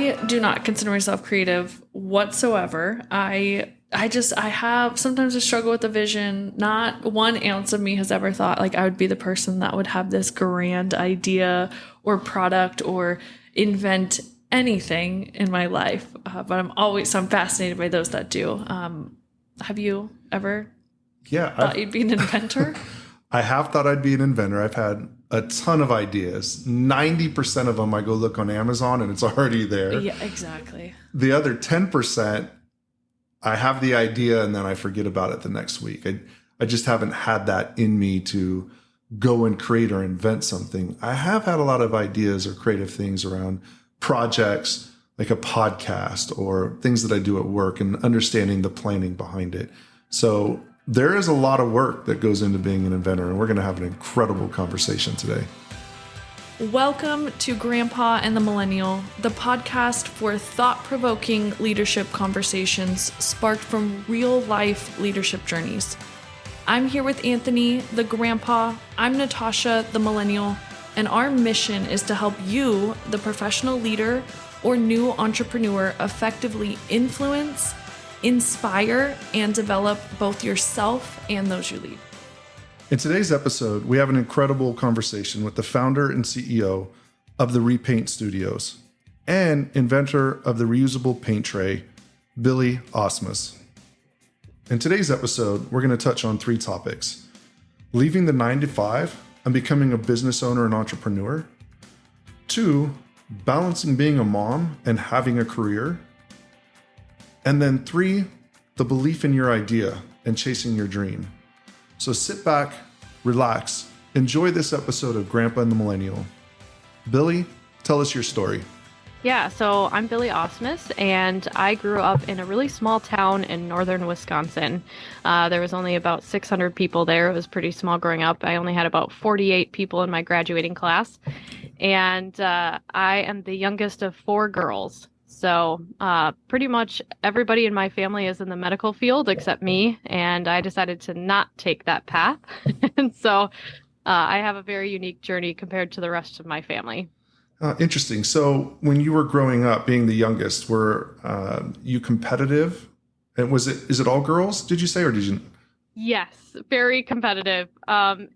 I do not consider myself creative whatsoever. I have sometimes a struggle with the vision. Not 1 ounce of me has ever thought like I would be the person that would have this grand idea or product or invent anything in my life. But I'm fascinated by those that do. Have you ever thought you'd be an inventor? I have thought I'd be an inventor. I've had a ton of ideas. 90% of them I go look on Amazon and it's already there. Yeah, exactly. The other 10%, I have the idea and then I forget about it the next week. I just haven't had that in me to go and create or invent something. I have had a lot of ideas or creative things around projects like a podcast or things that I do at work and understanding the planning behind it. So there is a lot of work that goes into being an inventor, and we're going to have an incredible conversation today. Welcome to Grandpa and the Millennial, the podcast for thought-provoking leadership conversations sparked from real-life leadership journeys. I'm here with Anthony, the grandpa. I'm Natasha, the millennial, and our mission is to help you, the professional leader or new entrepreneur, effectively influence, inspire, and develop both yourself and those you lead. In today's episode, we have an incredible conversation with the founder and CEO of the Repaint Studios and inventor of the reusable paint tray, Billie Asmus. In today's episode, we're going to touch on 3 topics: leaving the 9-to-5 and becoming a business owner and entrepreneur; 2, balancing being a mom and having a career; and then 3, the belief in your idea and chasing your dream. So sit back, relax, enjoy this episode of Grandpa and the Millennial. Billie, tell us your story. Yeah, so I'm Billie Asmus, and I grew up in a really small town in northern Wisconsin. There was only about 600 people there. It was pretty small growing up. I only had about 48 people in my graduating class, and I am the youngest of 4 girls. So pretty much everybody in my family is in the medical field except me, and I decided to not take that path. And so I have a very unique journey compared to the rest of my family. Interesting. So when you were growing up, being the youngest, were you competitive? And is it all girls, did you say, or did you? Yes, very competitive.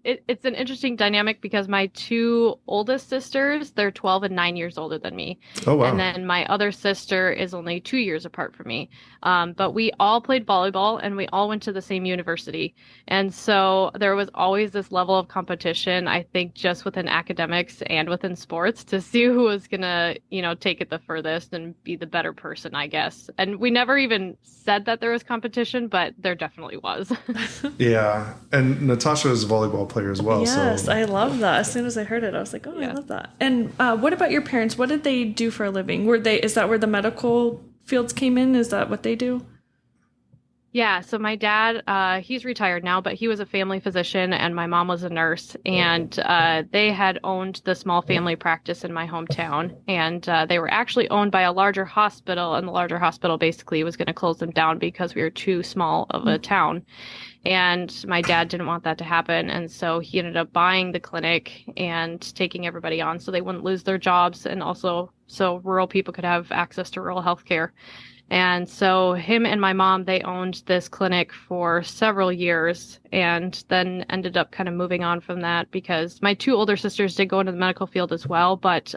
It's an interesting dynamic because my 2 oldest sisters, they're 12 and 9 years older than me. Oh, wow. And then my other sister is only 2 years apart from me. But we all played volleyball and we all went to the same university. And so there was always this level of competition, I think, just within academics and within sports to see who was going to, take it the furthest and be the better person, I guess. And we never even said that there was competition, but there definitely was. Yeah. And Natasha is a volleyball player as well. Yes, so. I love that. As soon as I heard it, I was like, I love that. And what about your parents? What did they do for a living? Is that where the medical fields came in? Is that what they do? Yeah, so my dad, he's retired now, but he was a family physician and my mom was a nurse. And they had owned the small family practice in my hometown. And they were actually owned by a larger hospital, and the larger hospital basically was going to close them down because we were too small of a town. And my dad didn't want that to happen. And so he ended up buying the clinic and taking everybody on so they wouldn't lose their jobs, and also so rural people could have access to rural health care. And so him and my mom, they owned this clinic for several years and then ended up kind of moving on from that because my 2 older sisters did go into the medical field as well, but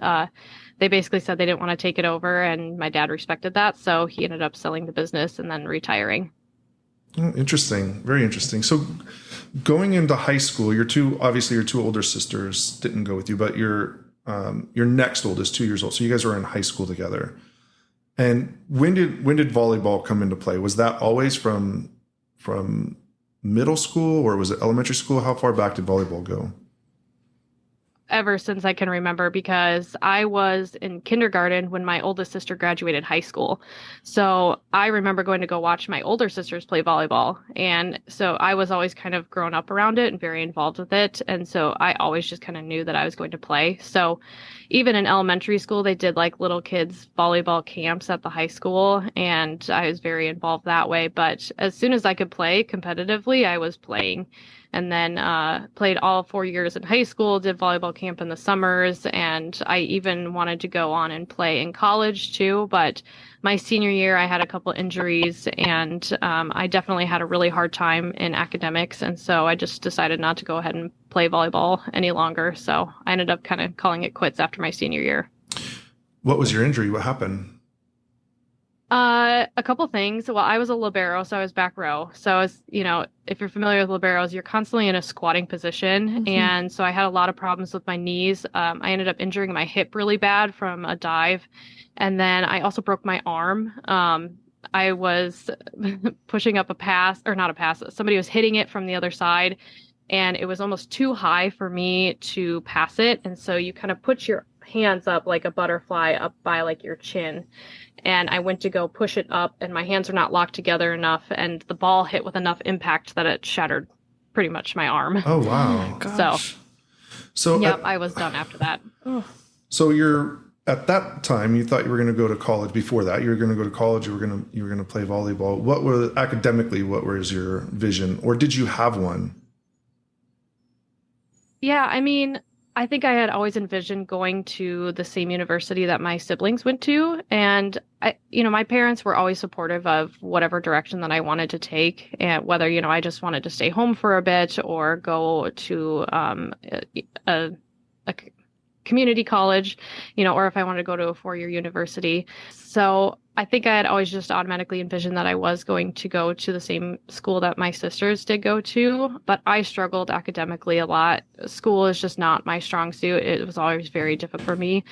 they basically said they didn't want to take it over, and my dad respected that. So he ended up selling the business and then retiring. Oh, interesting. Very interesting. So going into high school, your 2 older sisters didn't go with you, but your next oldest, 2 years old. So you guys were in high school together. And when did volleyball come into play? Was that always from middle school, or was it elementary school? How far back did volleyball go? Ever since I can remember, because I was in kindergarten when my oldest sister graduated high school. So I remember going to go watch my older sisters play volleyball. And so I was always kind of grown up around it and very involved with it. And so I always just kind of knew that I was going to play. So even in elementary school, they did like little kids volleyball camps at the high school. And I was very involved that way. But as soon as I could play competitively, I was playing. and then played all 4 years in high school, did volleyball camp in the summers, and I even wanted to go on and play in college too. But my senior year, I had a couple injuries, and I definitely had a really hard time in academics. And so I just decided not to go ahead and play volleyball any longer. So I ended up kind of calling it quits after my senior year. What was your injury? What happened? A couple things. Well, I was a libero, so I was back row. So I was, if you're familiar with liberos, you're constantly in a squatting position. Mm-hmm. And so I had a lot of problems with my knees. I ended up injuring my hip really bad from a dive. And then I also broke my arm. I was pushing up a pass, or not a pass. Somebody was hitting it from the other side, and it was almost too high for me to pass it. And so you kind of put your hands up like a butterfly up by like your chin. And I went to go push it up, and my hands are not locked together enough, and the ball hit with enough impact that it shattered pretty much my arm. Oh, wow. Oh my gosh. So yep, I was done after that. So at that time, you thought you were going to go to college. Before that, you were going to go to college. You were going to play volleyball. What was your vision, or did you have one? Yeah, I mean, I think I had always envisioned going to the same university that my siblings went to. And my parents were always supportive of whatever direction that I wanted to take, and whether, I just wanted to stay home for a bit or go to a community college, or if I wanted to go to a 4-year university. So I think I had always just automatically envisioned that I was going to go to the same school that my sisters did go to, but I struggled academically a lot. School is just not my strong suit. It was always very difficult for me.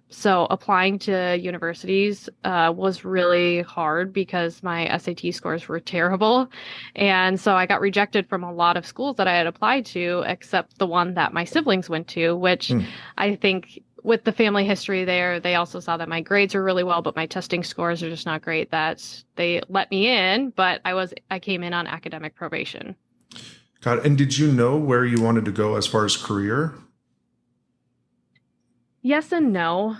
So applying to universities was really hard because my SAT scores were terrible. And so I got rejected from a lot of schools that I had applied to, except the one that my siblings went to, which I think with the family history there, they also saw that my grades are really well, but my testing scores are just not great, that they let me in, but I came in on academic probation. Got it. And did you know where you wanted to go as far as career? Yes and no.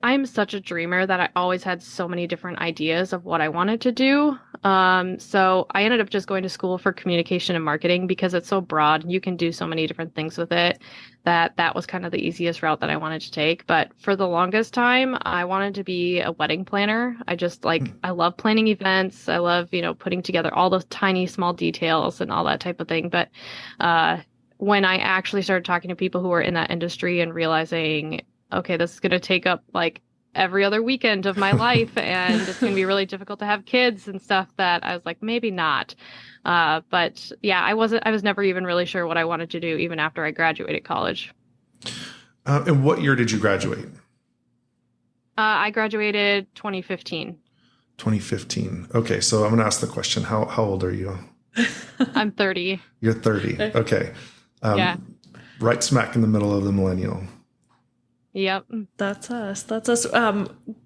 I'm such a dreamer that I always had so many different ideas of what I wanted to do. So I ended up just going to school for communication and marketing because it's so broad. You can do so many different things with it that was kind of the easiest route that I wanted to take. But for the longest time, I wanted to be a wedding planner. I love planning events. I love, putting together all those tiny, small details and all that type of thing. But when I actually started talking to people who were in that industry and realizing, okay, this is going to take up like every other weekend of my life, and it's going to be really difficult to have kids and stuff, that I was like, maybe not. But yeah, I was never even really sure what I wanted to do even after I graduated college. And what year did you graduate? I graduated 2015. 2015. Okay. So I'm going to ask the question. How old are you? I'm 30. You're 30. Okay. Yeah. Right smack in the middle of the millennial. Yep. That's us.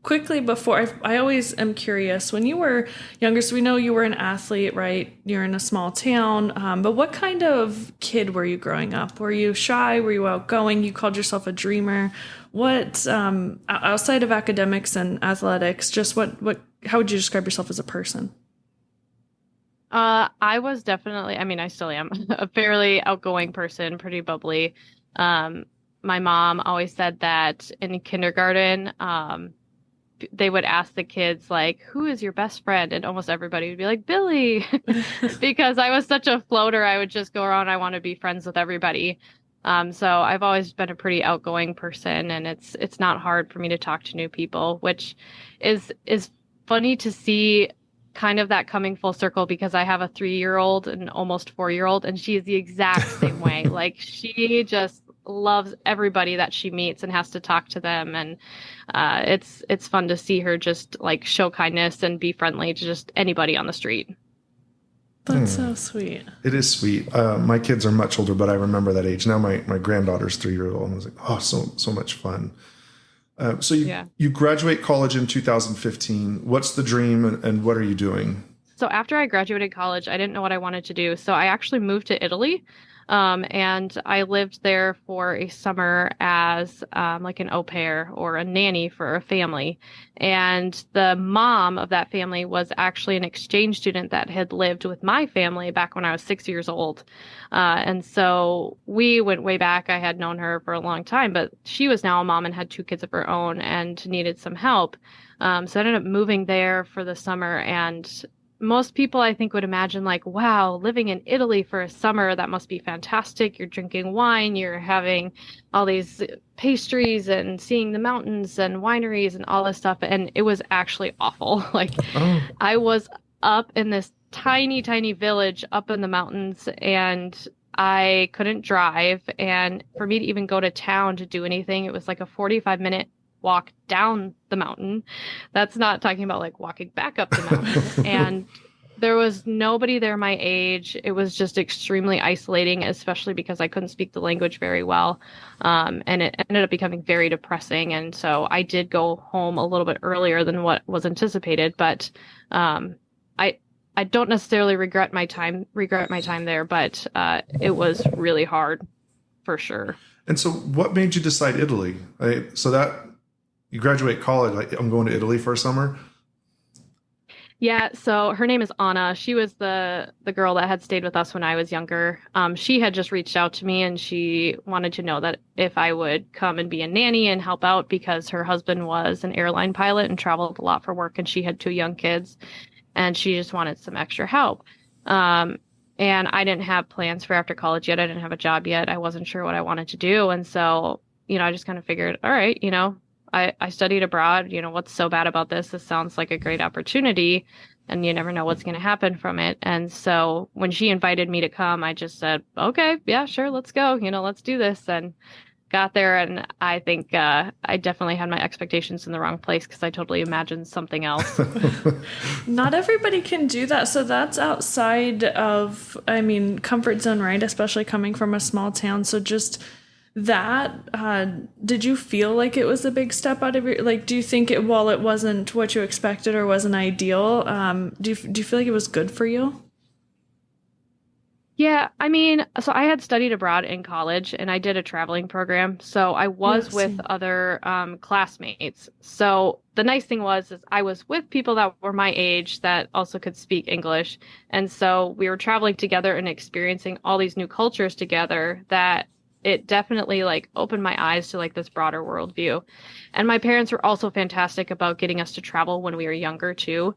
Quickly before, I always am curious, when you were younger, so we know you were an athlete, right? You're in a small town, but what kind of kid were you growing up? Were you shy? Were you outgoing? You called yourself a dreamer. What, outside of academics and athletics, just how would you describe yourself as a person? I was definitely, I still am a fairly outgoing person, pretty bubbly. My mom always said that in kindergarten, they would ask the kids, like, who is your best friend? And almost everybody would be like, Billy, because I was such a floater. I would just go around. I want to be friends with everybody. So I've always been a pretty outgoing person, and it's not hard for me to talk to new people, which is funny to see kind of that coming full circle, because I have a 3-year-old and almost 4-year-old, and she is the exact same way. Like, she just loves everybody that she meets and has to talk to them, and it's fun to see her just like show kindness and be friendly to just anybody on the street. That's so sweet. It is sweet. My kids are much older, but I remember that age. Now my granddaughter's 3-year-old, and I was like, oh, so much fun. So you graduate college in 2015. What's the dream, and what are you doing? So after I graduated college, I didn't know what I wanted to do. So I actually moved to Italy. And I lived there for a summer as like an au pair or a nanny for a family. And the mom of that family was actually an exchange student that had lived with my family back when I was 6 years old. And so we went way back. I had known her for a long time, but she was now a mom and had two kids of her own and needed some help. So I ended up moving there for the summer. And most people, I think, would imagine like, wow, living in Italy for a summer, that must be fantastic. You're drinking wine, you're having all these pastries and seeing the mountains and wineries and all this stuff. And it was actually awful. Like, Oh, I was up in this tiny, tiny village up in the mountains, and I couldn't drive. And for me to even go to town to do anything, it was like a 45-minute walk down the mountain. That's not talking about like walking back up the mountain. And there was nobody there my age. It was just extremely isolating, especially because I couldn't speak the language very well. And it ended up becoming very depressing. And so I did go home a little bit earlier than what was anticipated, but I don't necessarily regret my time there, but it was really hard for sure. and so what made you decide Italy? So that you graduate college, like I'm going to Italy for a summer. Yeah, so her name is Anna. She was the girl that had stayed with us when I was younger. She had just reached out to me, and she wanted to know that if I would come and be a nanny and help out, because her husband was an airline pilot and traveled a lot for work, and she had two young kids, and she just wanted some extra help. And I didn't have plans for after college yet. I didn't have a job yet. I wasn't sure what I wanted to do. And so, I just kind of figured, all right, I studied abroad. What's so bad about this? This sounds like a great opportunity, and you never know what's going to happen from it. And so when she invited me to come, I just said, okay, yeah, sure, let's go. Let's do this. And got there, and I think I definitely had my expectations in the wrong place because I totally imagined something else. Not everybody can do that. So that's outside of, comfort zone, right? Especially coming from a small town. So just that, did you feel like it was a big step out of your, like, do you think while it wasn't what you expected or wasn't ideal, do you feel like it was good for you? Yeah, so I had studied abroad in college, and I did a traveling program. So I was with other classmates. So the nice thing is I was with people that were my age that also could speak English. And so we were traveling together and experiencing all these new cultures together, that it definitely like opened my eyes to like this broader worldview. And my parents were also fantastic about getting us to travel when we were younger too.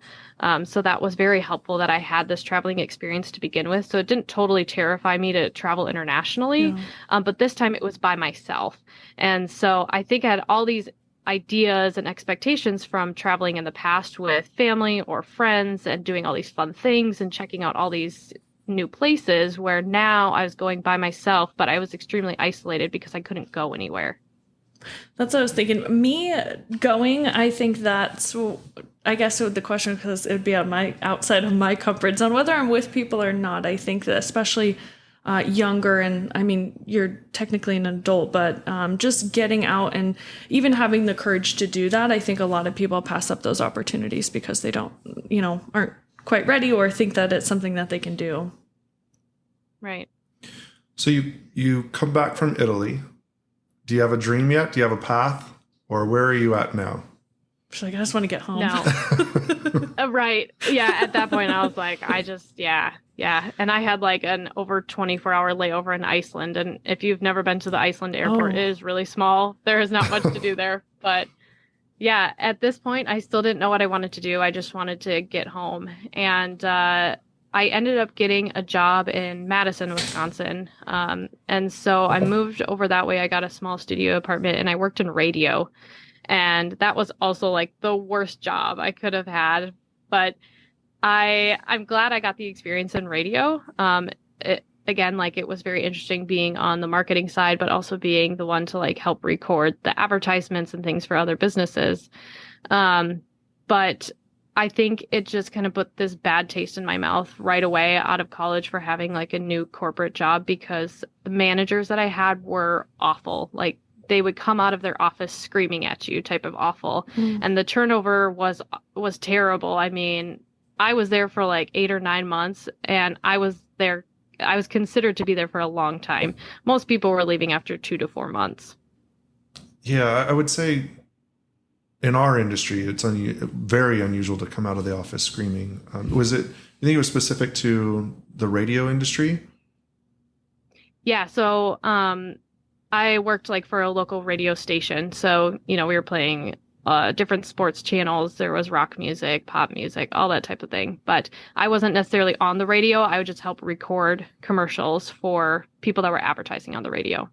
So that was very helpful that I had this traveling experience to begin with. So it didn't totally terrify me to travel internationally, but this time it was by myself. And so I think I had all these ideas and expectations from traveling in the past with family or friends and doing all these fun things and checking out all these new places, where now I was going by myself, but I was extremely isolated because I couldn't go anywhere. That's what I was thinking. Me going, I think that's, I guess the question, because it would be outside of my comfort zone, whether I'm with people or not. I think that especially younger, and you're technically an adult, but just getting out and even having the courage to do that, I think a lot of people pass up those opportunities because they don't, aren't quite ready or think that it's something that they can do. Right. So you come back from Italy. Do you have a dream yet? Do you have a path? Or where are you at now? She's like, I just want to get home. No. Right. Yeah. At that point, I was like, yeah. And I had like an over 24-hour layover in Iceland. And if you've never been to the Iceland airport, it is really small. There is not much to do there. But yeah, at this point, I still didn't know what I wanted to do. I just wanted to get home. And I ended up getting a job in Madison, Wisconsin. And so I moved over that way. I got a small studio apartment, and I worked in radio. And that was also like the worst job I could have had. But I'm glad I got the experience in radio. Again, like, it was very interesting being on the marketing side, but also being the one to like help record the advertisements and things for other businesses. But I think it just kind of put this bad taste in my mouth right away out of college for having like a new corporate job, because the managers that I had were awful. Like, they would come out of their office screaming at you, type of awful. And the turnover was terrible. I was there for like 8 or 9 months, and I was there I was considered to be there for a long time. Most people were leaving after 2 to 4 months. Yeah, I would say in our industry, it's very unusual to come out of the office screaming. You think it was specific to the radio industry? Yeah, so I worked like for a local radio station. So, we were playing different sports channels. There was rock music, pop music, all that type of thing. But I wasn't necessarily on the radio. I would just help record commercials for people that were advertising on the radio.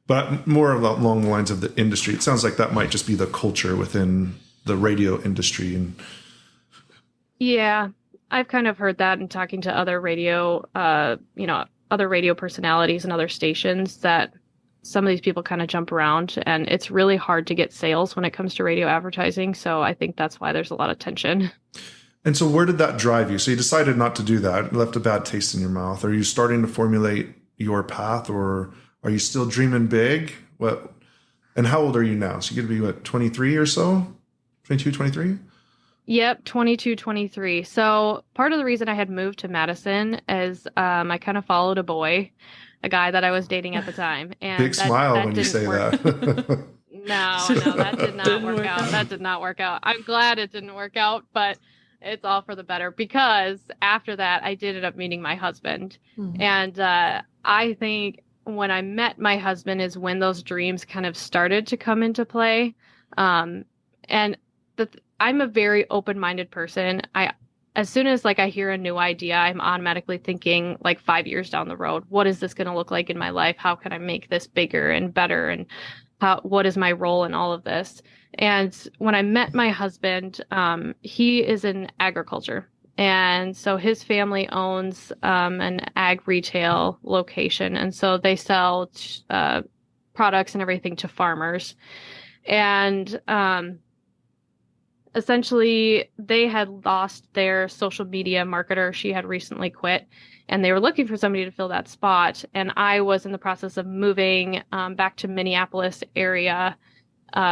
But more along the lines of the industry. It sounds like that might just be the culture within the radio industry. And yeah, I've kind of heard that in talking to other radio, other radio personalities and other stations, that some of these people kind of jump around, and it's really hard to get sales when it comes to radio advertising. So I think that's why there's a lot of tension. And so where did that drive you? So you decided not to do that. It left a bad taste in your mouth. Are you starting to formulate your path, or are you still dreaming big? And how old are you now? So you're going to be 23 or so? 22, 23? Yep, 22, 23. So part of the reason I had moved to Madison is I kind of followed a guy that I was dating at the time. And big smile when you say that. No, that did not work out. That did not work out. I'm glad it didn't work out, but it's all for the better, because after that, I did end up meeting my husband. Mm-hmm. And I think when I met my husband is when those dreams kind of started to come into play. And I'm a very open-minded person. As soon as I hear a new idea, I'm automatically thinking 5 years down the road, what is this going to look like in my life? How can I make this bigger and better? And what is my role in all of this? And when I met my husband, he is in agriculture. And so his family owns an ag retail location. And so they sell products and everything to farmers. And essentially, they had lost their social media marketer. She had recently quit, and they were looking for somebody to fill that spot. And I was in the process of moving back to Minneapolis area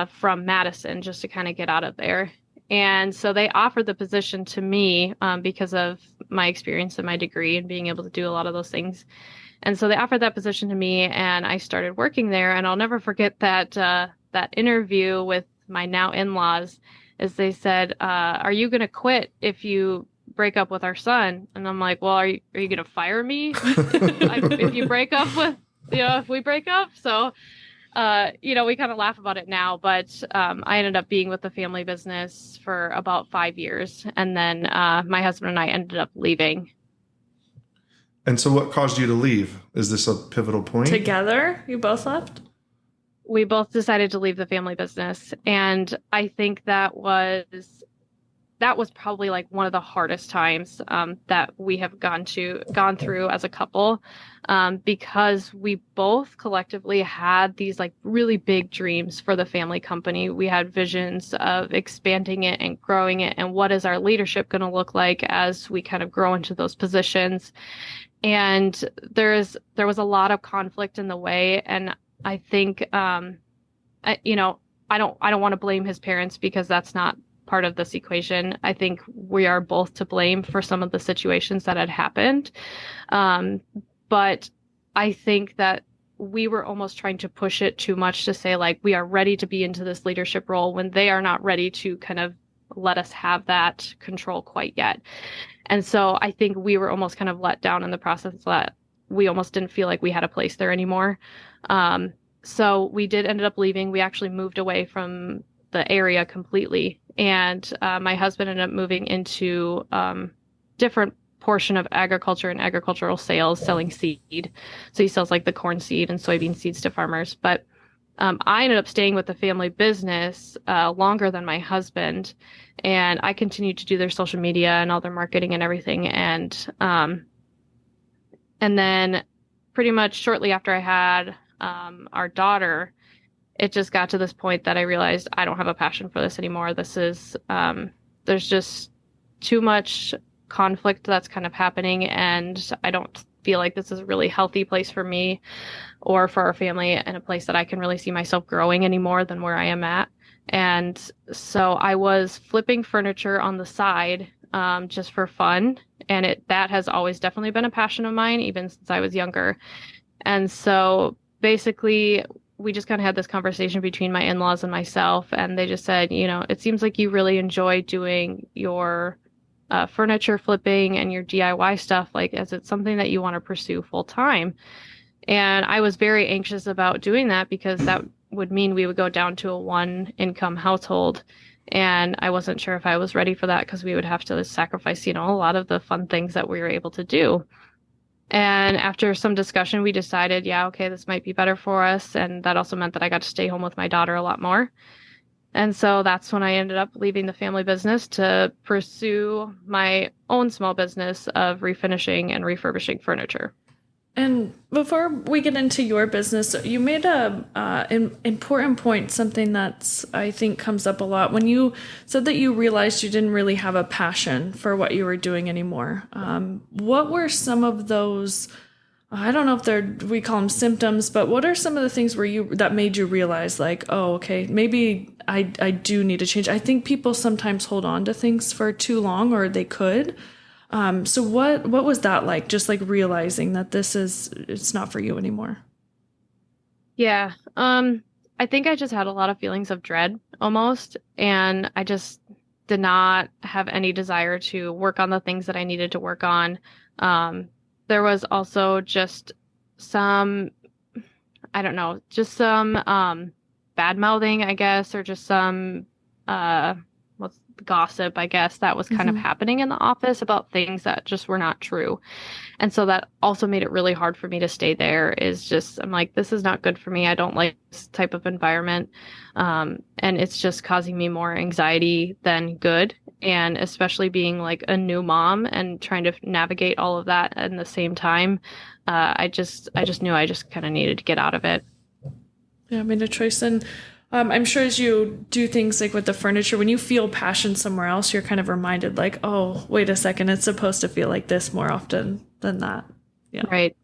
from Madison, just to kind of get out of there. And so they offered the position to me because of my experience and my degree and being able to do a lot of those things. And so they offered that position to me, and I started working there. And I'll never forget that interview with my now in-laws, as they said, are you going to quit if you break up with our son? And I'm like, well, are you going to fire me if you break up with, if we break up? So, we kind of laugh about it now, but I ended up being with the family business for about 5 years. And then my husband and I ended up leaving. And so what caused you to leave? Is this a pivotal point? Together? You both left? We both decided to leave the family business. And I think that was probably one of the hardest times that we have gone through as a couple, because we both collectively had these really big dreams for the family company. We had visions of expanding it and growing it, and what is our leadership going to look like as we kind of grow into those positions. And there was a lot of conflict in the way, and I think I don't want to blame his parents, because that's not part of this equation. I think we are both to blame for some of the situations that had happened. But I think that we were almost trying to push it too much to say we are ready to be into this leadership role, when they are not ready to kind of let us have that control quite yet. And so I think we were almost kind of let down in the process, that we almost didn't feel like we had a place there anymore. So we did end up leaving. We actually moved away from the area completely. And my husband ended up moving into different portion of agriculture and agricultural sales, selling seed. So he sells the corn seed and soybean seeds to farmers. But I ended up staying with the family business longer than my husband. And I continued to do their social media and all their marketing and everything. And then pretty much shortly after I had our daughter, it just got to this point that I realized I don't have a passion for this anymore. This is, there's just too much conflict that's kind of happening, and I don't feel like this is a really healthy place for me or for our family, and a place that I can really see myself growing any more than where I am at. And so I was flipping furniture on the side just for fun. And that has always definitely been a passion of mine, even since I was younger. And so basically, we just kind of had this conversation between my in-laws and myself, and they just said, it seems like you really enjoy doing your furniture flipping and your DIY stuff. Like, is it something that you want to pursue full time? And I was very anxious about doing that because that would mean we would go down to a one income household. And I wasn't sure if I was ready for that because we would have to sacrifice, a lot of the fun things that we were able to do. And after some discussion, we decided, yeah, okay, this might be better for us. And that also meant that I got to stay home with my daughter a lot more. And so that's when I ended up leaving the family business to pursue my own small business of refinishing and refurbishing furniture. And before we get into your business, you made an important point, something that's, I think, comes up a lot. When you said that you realized you didn't really have a passion for what you were doing anymore, what were some of those, I don't know if we call them symptoms, but what are some of the things that made you realize, like, oh, okay, maybe I do need to change? I think people sometimes hold on to things for too long, or they could. So what was that like? Just like realizing that it's not for you anymore. Yeah. I think I just had a lot of feelings of dread almost, and I just did not have any desire to work on the things that I needed to work on. There was also just some, I don't know, just some bad mouthing, I guess, or just some gossip, I guess, that was kind of happening in the office about things that just were not true. And so that also made it really hard for me to stay there. I'm like, this is not good for me. I don't like this type of environment. And it's just causing me more anxiety than good. And especially being like a new mom and trying to navigate all of that at the same time. I just knew I just kind of needed to get out of it. Yeah, I made a choice. And I'm sure as you do things like with the furniture, when you feel passion somewhere else, you're kind of reminded like, oh, wait a second, it's supposed to feel like this more often than that. Yeah. Right.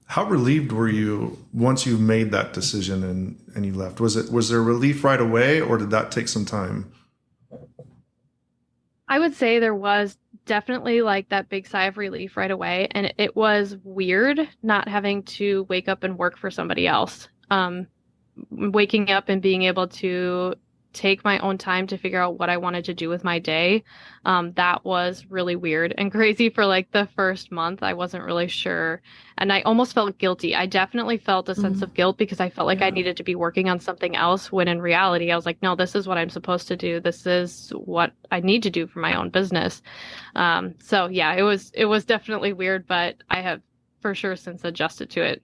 How relieved were you once you made that decision and you left? Was there relief right away, or did that take some time? I would say there was definitely like that big sigh of relief right away. And it was weird not having to wake up and work for somebody else. Waking up and being able to take my own time to figure out what I wanted to do with my day. That was really weird and crazy for like the first month. I wasn't really sure. And I almost felt guilty. I definitely felt a sense of guilt because I felt like I needed to be working on something else, when in reality, I was like, no, this is what I'm supposed to do. This is what I need to do for my own business. So yeah, it was definitely weird, but I have for sure since adjusted to it.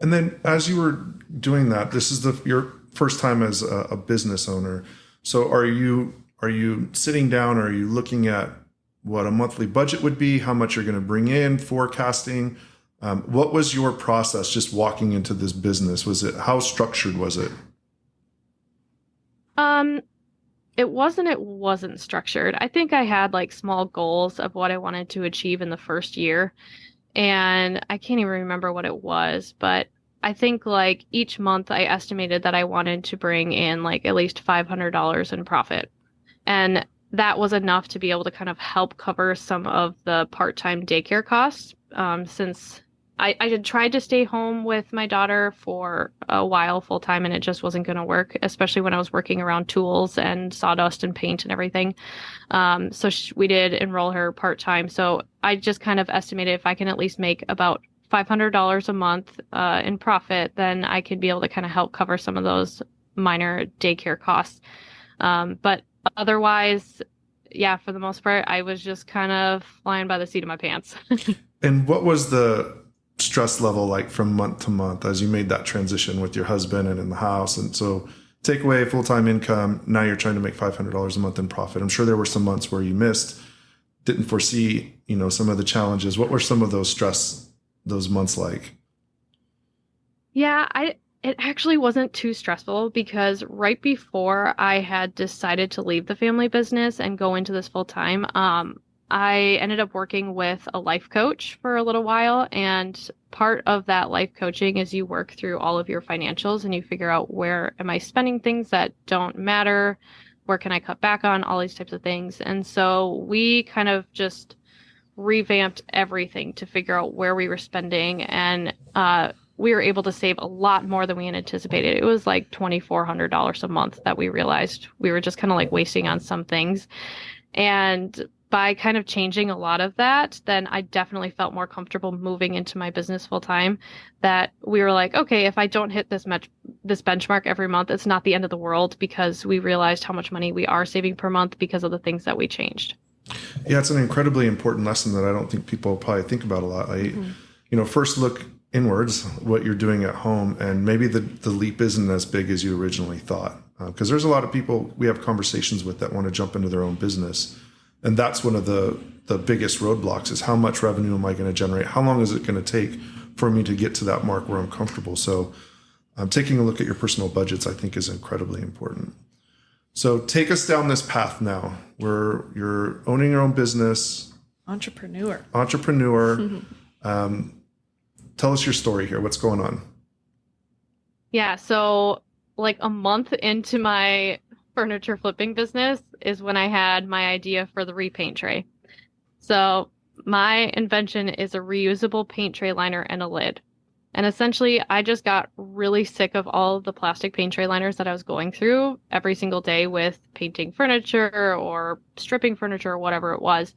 And then as you were doing that, this is your first time as a business owner. So are you sitting down? Are you looking at what a monthly budget would be, how much you're going to bring in, forecasting? What was your process just walking into this business? How structured was it? It wasn't structured. I think I had like small goals of what I wanted to achieve in the first year. And I can't even remember what it was, but I think like each month I estimated that I wanted to bring in like at least $500 in profit. And that was enough to be able to kind of help cover some of the part-time daycare costs. Since I had tried to stay home with my daughter for a while full time, and it just wasn't going to work, especially when I was working around tools and sawdust and paint and everything. So we did enroll her part time. So I just kind of estimated if I can at least make about $500 a month in profit, then I could be able to kind of help cover some of those minor daycare costs. But otherwise, yeah, for the most part, I was just kind of flying by the seat of my pants. And what was the stress level like from month to month as you made that transition with your husband and in the house? And so take away full-time income, now you're trying to make $500 a month in profit. I'm sure there were some months where you didn't foresee, some of the challenges. What were some of those months like? Yeah, it actually wasn't too stressful because right before I had decided to leave the family business and go into this full time, I ended up working with a life coach for a little while. And part of that life coaching is you work through all of your financials and you figure out, where am I spending things that don't matter? where can I cut back on, all these types of things. And so we kind of just revamped everything to figure out where we were spending. And we were able to save a lot more than we had anticipated. It was like $2,400 a month that we realized we were just kind of like wasting on some things. And by kind of changing a lot of that, then I definitely felt more comfortable moving into my business full time. That we were like, okay, if I don't hit this benchmark every month, it's not the end of the world, because we realized how much money we are saving per month because of the things that we changed. Yeah, it's an incredibly important lesson that I don't think people probably think about a lot. First look inwards, what you're doing at home, and maybe the leap isn't as big as you originally thought. Because there's a lot of people we have conversations with that want to jump into their own business. And that's one of the biggest roadblocks is how much revenue am I going to generate? How long is it going to take for me to get to that mark where I'm comfortable? So taking a look at your personal budgets, I think, is incredibly important. So take us down this path now where you're owning your own business. Entrepreneur. Tell us your story here. What's going on? Yeah, so like a month into my furniture flipping business is when I had my idea for the repaint tray. So my invention is a reusable paint tray liner and a lid. And essentially, I just got really sick of all of the plastic paint tray liners that I was going through every single day with painting furniture or stripping furniture or whatever it was.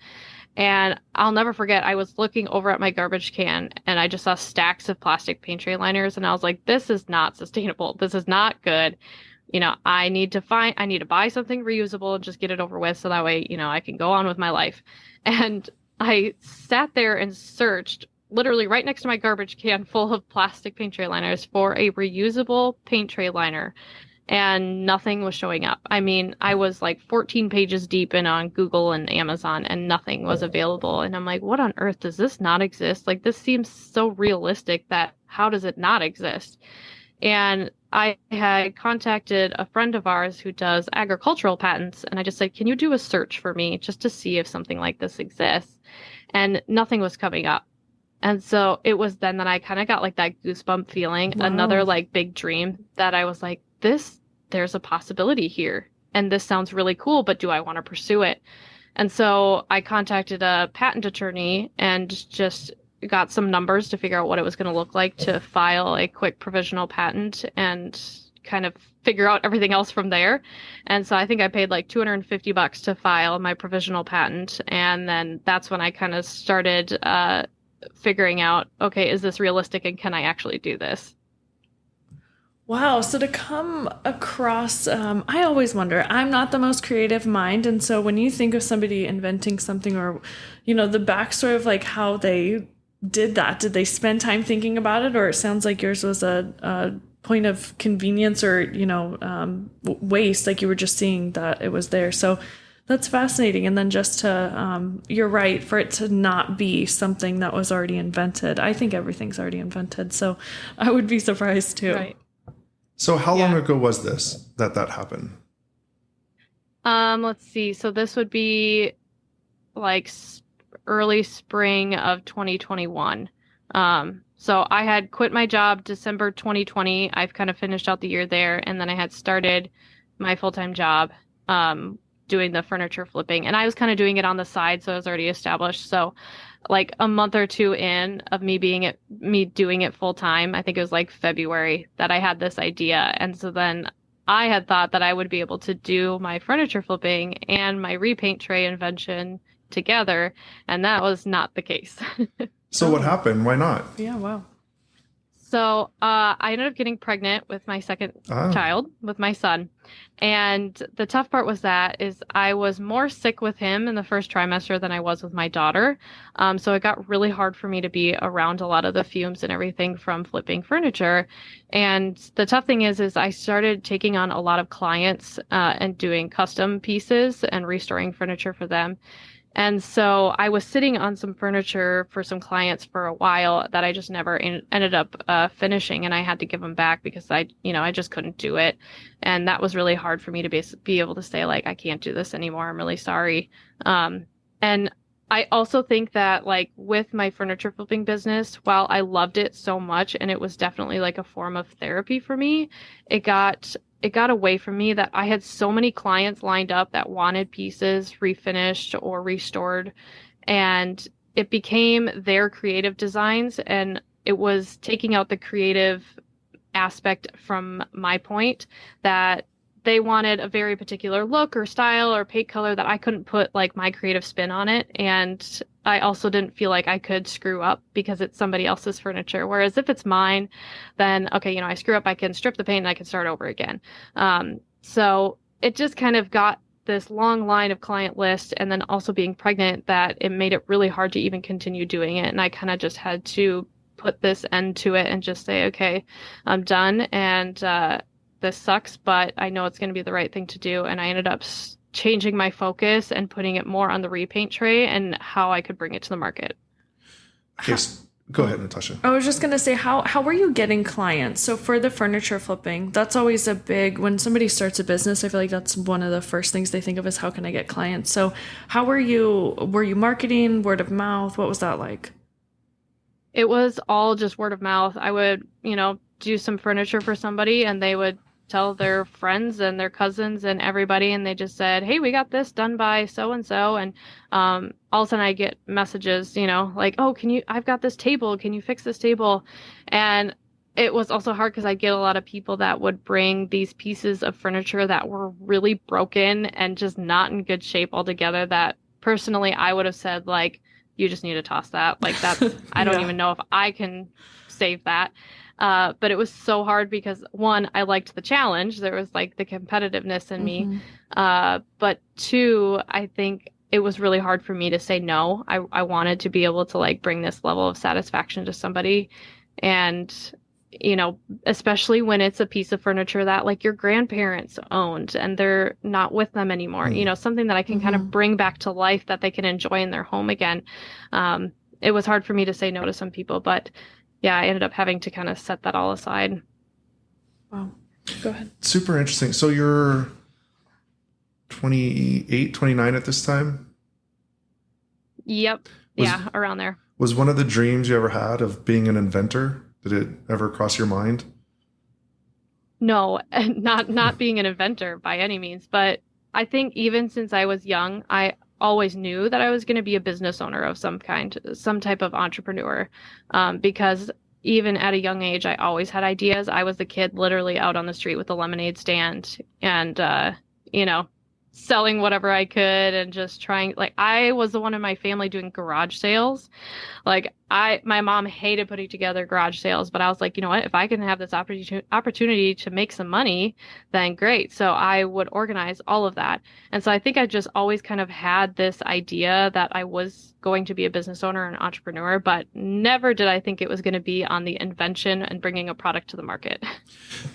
And I'll never forget, I was looking over at my garbage can and I just saw stacks of plastic paint tray liners. And I was like, this is not sustainable. This is not good. I need to buy something reusable and just get it over with. So that way, I can go on with my life. And I sat there and searched literally right next to my garbage can full of plastic paint tray liners for a reusable paint tray liner. And nothing was showing up. I mean, I was like 14 pages deep in on Google and Amazon and nothing was available. And I'm like, what on earth, does this not exist? Like, this seems so realistic that how does it not exist? And I had contacted a friend of ours who does agricultural patents. And I just said, can you do a search for me just to see if something like this exists? And nothing was coming up. And so it was then that I kind of got like that goosebump feeling, Wow. Another like big dream that I was like, there's a possibility here. And this sounds really cool, but do I want to pursue it? And so I contacted a patent attorney and just got some numbers to figure out what it was going to look like to file a quick provisional patent and kind of figure out everything else from there. And so I think I paid like $250 to file my provisional patent. And then that's when I kind of started figuring out, okay, is this realistic and can I actually do this? Wow. So to come across, I always wonder, I'm not the most creative mind. And so when you think of somebody inventing something or, the backstory of like how they did that, did they spend time thinking about it? Or it sounds like yours was a point of convenience or, waste, like you were just seeing that it was there. So that's fascinating. And then just to, you're right, for it to not be something that was already invented. I think everything's already invented. So I would be surprised too. Right. So how long ago was this that happened? Let's see. So this would be like early spring of 2021. So I had quit my job December 2020. I've kind of finished out the year there. And then I had started my full-time job, doing the furniture flipping. And I was kind of doing it on the side. So I was already established. So like a month or two in of me doing it full time, I think it was like February that I had this idea. And so then I had thought that I would be able to do my furniture flipping and my repaint tray invention together. And that was not the case. So what happened? Why not? Yeah. Wow. So I ended up getting pregnant with my second child, with my son. And the tough part was I was more sick with him in the first trimester than I was with my daughter. So it got really hard for me to be around a lot of the fumes and everything from flipping furniture. And the tough thing is I started taking on a lot of clients and doing custom pieces and restoring furniture for them. And so I was sitting on some furniture for some clients for a while that I just never ended up finishing, and I had to give them back because I just couldn't do it. And that was really hard for me to be able to say, like, I can't do this anymore. I'm really sorry. And I also think that, like, with my furniture flipping business, while I loved it so much and it was definitely like a form of therapy for me, it got it got away from me that I had so many clients lined up that wanted pieces refinished or restored, and it became their creative designs, and it was taking out the creative aspect from my point, that they wanted a very particular look or style or paint color that I couldn't put like my creative spin on it. And I also didn't feel like I could screw up because it's somebody else's furniture. Whereas if it's mine, then okay, I screw up, I can strip the paint and I can start over again. So it just kind of got this long line of client list, and then also being pregnant, that it made it really hard to even continue doing it. And I kind of just had to put this end to it and just say, okay, I'm done. And this sucks, but I know it's going to be the right thing to do. And I ended up changing my focus and putting it more on the repaint tray and how I could bring it to the market. Okay, go ahead, Natasha. I was just going to say, how were you getting clients? So for the furniture flipping, that's always a big, when somebody starts a business, I feel like that's one of the first things they think of is how can I get clients? So how were you marketing, word of mouth? What was that like? It was all just word of mouth. I would, do some furniture for somebody, and they would tell their friends and their cousins and everybody, and they just said, hey, we got this done by so and so. And all of a sudden I get messages, like, oh, I've got this table, can you fix this table? And it was also hard because I get a lot of people that would bring these pieces of furniture that were really broken and just not in good shape altogether, that personally I would have said, like, you just need to toss that. Like, that's, I don't even know if I can save that. But it was so hard because, one, I liked the challenge. There was like the competitiveness in me. But two, I think it was really hard for me to say no. I wanted to be able to like bring this level of satisfaction to somebody. And, especially when it's a piece of furniture that like your grandparents owned and they're not with them anymore, something that I can kind of bring back to life that they can enjoy in their home again. It was hard for me to say no to some people, but yeah, I ended up having to kind of set that all aside. Wow. Go ahead. Super interesting. So you're 28, 29 at this time? Yep. Around there. Was one of the dreams you ever had of being an inventor? Did it ever cross your mind? No, not being an inventor by any means. But I think even since I was young, I always knew that I was going to be a business owner of some kind, some type of entrepreneur, because even at a young age, I always had ideas. I was the kid literally out on the street with a lemonade stand and, selling whatever I could and just trying. Like, I was the one in my family doing garage sales. Like, my mom hated putting together garage sales, but I was like, you know what, if I can have this opportunity to make some money, then great. So I would organize all of that. And so I think I just always kind of had this idea that I was going to be a business owner and entrepreneur, but never did I think it was going to be on the invention and bringing a product to the market.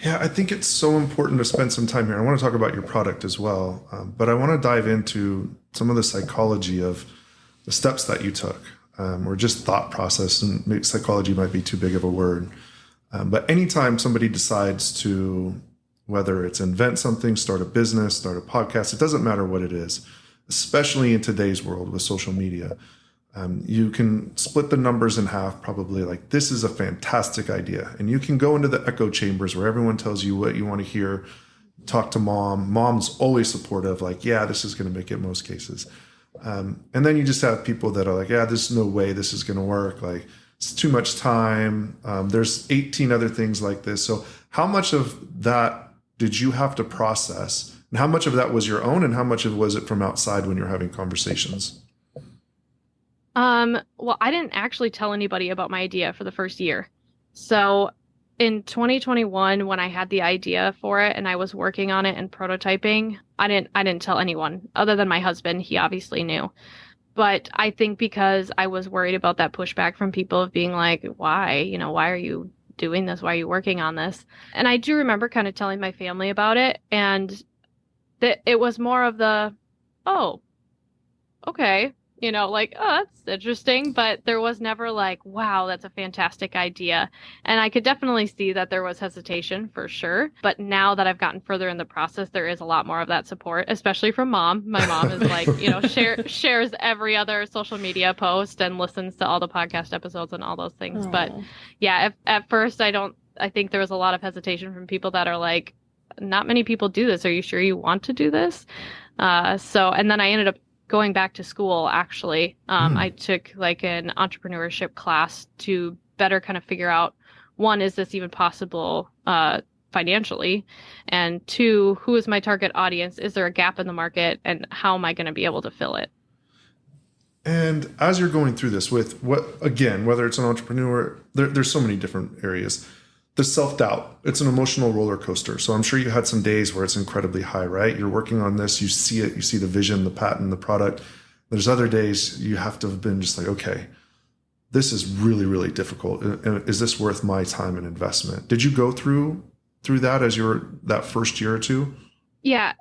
Yeah, I think it's so important to spend some time here. I want to talk about your product as well, but I want to dive into some of the psychology of the steps that you took. Or just thought process, and maybe psychology might be too big of a word. But anytime somebody decides to, whether it's invent something, start a business, start a podcast, it doesn't matter what it is, especially in today's world with social media, you can split the numbers in half, probably like, this is a fantastic idea. And you can go into the echo chambers where everyone tells you what you want to hear, talk to mom. Mom's always supportive, like, yeah, this is going to make it most cases. And then you just have people that are like, yeah, there's no way this is going to work. Like, it's too much time. There's 18 other things like this. So how much of that did you have to process? And how much of that was your own? And how much of was it from outside when you're having conversations? Well, I didn't actually tell anybody about my idea for the first year. So in 2021, when I had the idea for it and I was working on it and prototyping, I didn't tell anyone other than my husband. He obviously knew. But I think because I was worried about that pushback from people of being like, why? Why are you doing this? Why are you working on this? And I do remember kind of telling my family about it. And it was more of the, oh, okay. Like, oh, that's interesting. But there was never like, wow, that's a fantastic idea. And I could definitely see that there was hesitation for sure. But now that I've gotten further in the process, there is a lot more of that support, especially from mom. My mom is like, shares every other social media post and listens to all the podcast episodes and all those things. But yeah, at first I think there was a lot of hesitation from people that are like, not many people do this. Are you sure you want to do this? And then I ended up going back to school, actually. I took like an entrepreneurship class to better kind of figure out, one, is this even possible financially? And two, who is my target audience? Is there a gap in the market? And how am I going to be able to fill it? And as you're going through this with whether it's an entrepreneur, there's so many different areas. The self-doubt, it's an emotional roller coaster. So I'm sure you had some days where it's incredibly high, right? You're working on this, you see it, you see the vision, the patent, the product. There's other days you have to have been just like, okay, this is really, really difficult. Is this worth my time and investment? Did you go through that as that first year or two? Yeah,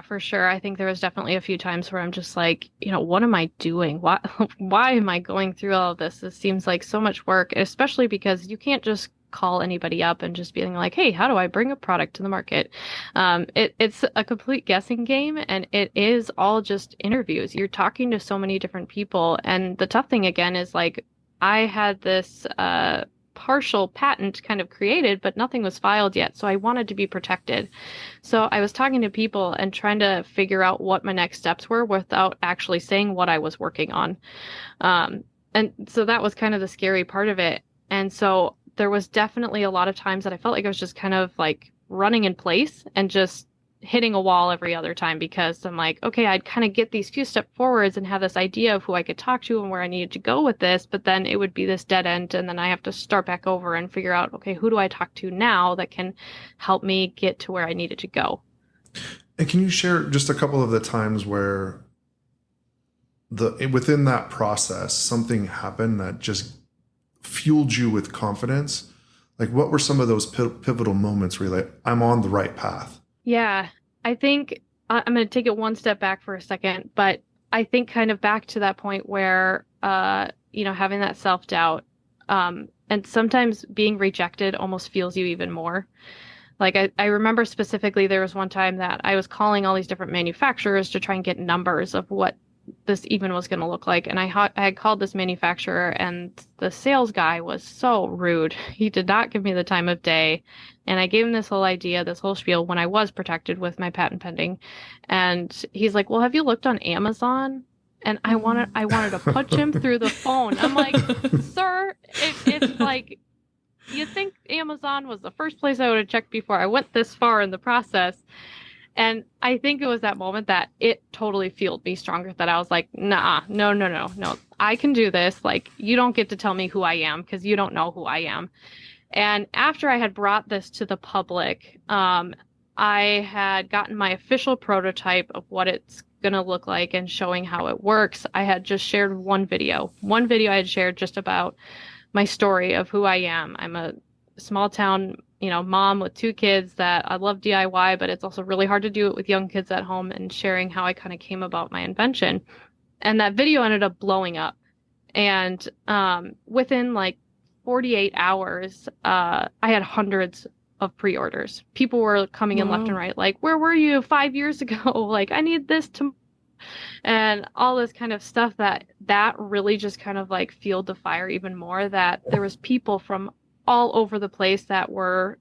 for sure. I think there was definitely a few times where I'm just like, what am I doing? Why am I going through all of this? This seems like so much work, especially because you can't just call anybody up and just being like, hey, how do I bring a product to the market? It's a complete guessing game, and it is all just interviews. You're talking to so many different people. And the tough thing again is like, I had this partial patent kind of created, but nothing was filed yet. So I wanted to be protected. So I was talking to people and trying to figure out what my next steps were without actually saying what I was working on. And so that was kind of the scary part of it. And so there was definitely a lot of times that I felt like I was just kind of like running in place and just hitting a wall every other time, because I'm like, okay, I'd kind of get these few step forwards and have this idea of who I could talk to and where I needed to go with this, but then it would be this dead end, and then I have to start back over and figure out, okay, who do I talk to now that can help me get to where I needed to go? And can you share just a couple of the times where within that process something happened that just fueled you with confidence? Like, what were some of those pivotal moments where you're like, I'm on the right path? Yeah, I think I'm going to take it one step back for a second, but I think kind of back to that point where, having that self-doubt, and sometimes being rejected almost feels you even more. Like I remember specifically there was one time that I was calling all these different manufacturers to try and get numbers of what this even was going to look like. And I had called this manufacturer, and the sales guy was so rude. He did not give me the time of day. And I gave him this whole idea, this whole spiel when I was protected with my patent pending. And he's like, well, have you looked on Amazon? And I wanted to punch him through the phone. I'm like, sir, it's like, you think Amazon was the first place I would have checked before I went this far in the process. And I think it was that moment that it totally fueled me stronger, that I was like, nah, no. I can do this. Like, you don't get to tell me who I am, because you don't know who I am. And after I had brought this to the public, I had gotten my official prototype of what it's going to look like and showing how it works. I had just shared one video I had shared just about my story of who I am. I'm a small town mom with 2 kids that I love DIY, but it's also really hard to do it with young kids at home, and sharing how I kind of came about my invention. And that video ended up blowing up. And within like 48 hours, I had hundreds of pre-orders. People were coming in left and right, like, where were you 5 years ago? Like, I need this to, and all this kind of stuff that really just kind of like fueled the fire even more, that there was people from all over the place that were,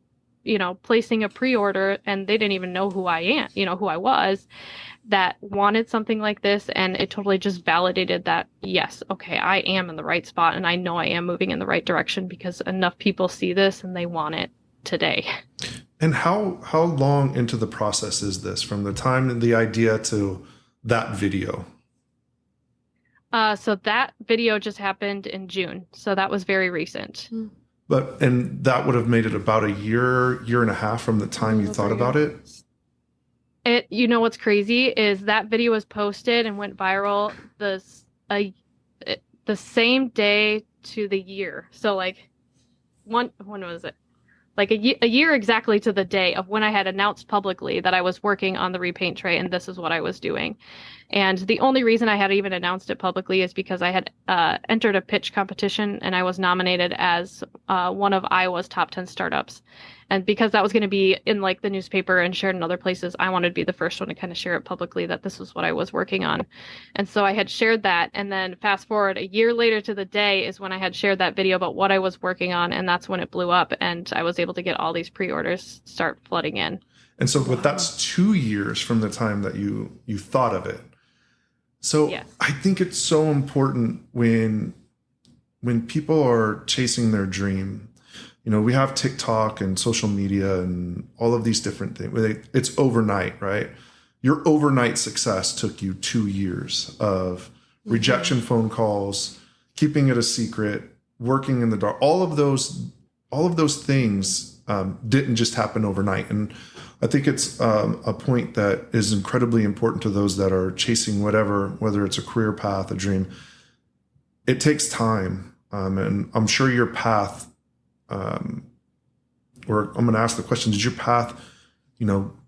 placing a pre-order, and they didn't even know who I am, who I was, that wanted something like this. And it totally just validated that, yes, okay, I am in the right spot, and I know I am moving in the right direction, because enough people see this and they want it today. And how long into the process is this, from the time the idea to that video? So that video just happened in June. So that was very recent. And that would have made it about a year and a half from the time you thought about it? What's crazy is that video was posted and went viral the same day to the year. So like, when was it? Like a year exactly to the day of when I had announced publicly that I was working on the repaint tray and this is what I was doing. And the only reason I had even announced it publicly is because I had entered a pitch competition, and I was nominated as one of Iowa's top 10 startups. And because that was going to be in like the newspaper and shared in other places, I wanted to be the first one to kind of share it publicly that this was what I was working on. And so I had shared that. And then fast forward a year later to the day is when I had shared that video about what I was working on. And that's when it blew up. And I was able to get all these pre-orders start flooding in. And so, but that's 2 years from the time that you thought of it. So Yes. I think it's so important when people are chasing their dream. You know, we have TikTok and social media and all of these different things. It's overnight, right? Your overnight success took you 2 years of rejection phone calls, keeping it a secret, working in the dark. All of those things didn't just happen overnight. And I think it's a point that is incredibly important to those that are chasing whether it's a career path, a dream. It takes time. And I'm sure your path, or I'm going to ask the question, did your path,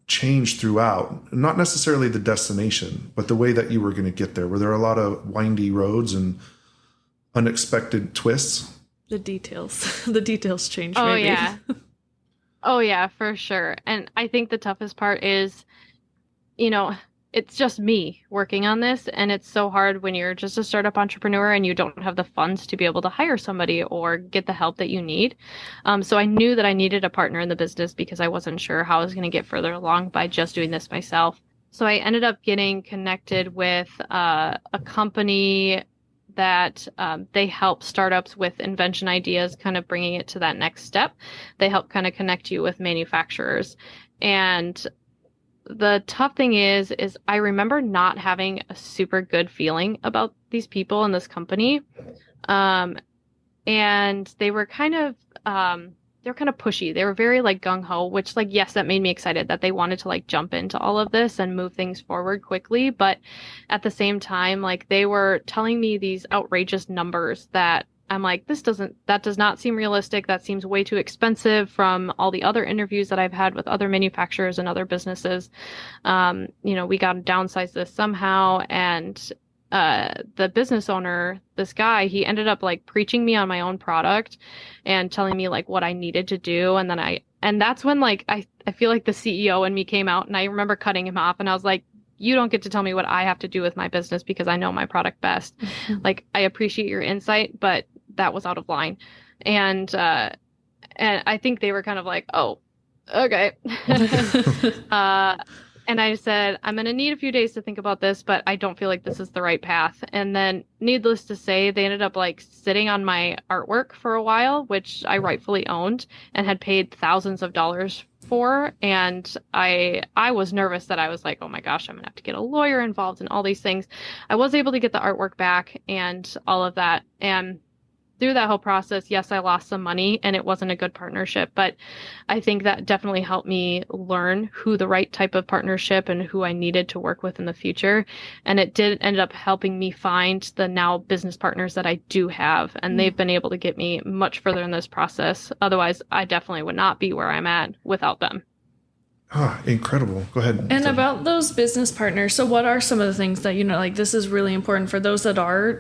change throughout? Not necessarily the destination, but the way that you were going to get there. Were there a lot of windy roads and unexpected twists? The details change. Oh, maybe. yeah. Oh, yeah, for sure. And I think the toughest part is, it's just me working on this. And it's so hard when you're just a startup entrepreneur and you don't have the funds to be able to hire somebody or get the help that you need. So I knew that I needed a partner in the business because I wasn't sure how I was going to get further along by just doing this myself. So I ended up getting connected with a company that they help startups with invention ideas, kind of bringing it to that next step. They help kind of connect you with manufacturers. And the tough thing is I remember not having a super good feeling about these people in this company. And they were kind of pushy. They were very like gung ho, which like, yes, that made me excited that they wanted to like jump into all of this and move things forward quickly. But at the same time, like they were telling me these outrageous numbers that I'm like, that does not seem realistic. That seems way too expensive from all the other interviews that I've had with other manufacturers and other businesses. We got to downsize this somehow. And the business owner, this guy, he ended up like preaching me on my own product and telling me like what I needed to do. And that's when like, I feel like the CEO in me came out, and I remember cutting him off, and I was like, you don't get to tell me what I have to do with my business because I know my product best. Like, I appreciate your insight, but that was out of line. And I think they were kind of like, oh, okay. And I said, I'm going to need a few days to think about this, but I don't feel like this is the right path. And then needless to say, they ended up like sitting on my artwork for a while, which I rightfully owned and had paid thousands of dollars for. And I was nervous that I was like, oh my gosh, I'm going to have to get a lawyer involved in all these things. I was able to get the artwork back and all of that. And through that whole process, yes, I lost some money and it wasn't a good partnership, but I think that definitely helped me learn who the right type of partnership and who I needed to work with in the future. And it did end up helping me find the now business partners that I do have. And they've been able to get me much further in this process. Otherwise, I definitely would not be where I'm at without them. Ah, incredible. Go ahead. And about those business partners, so what are some of the things that, like this is really important for those that are,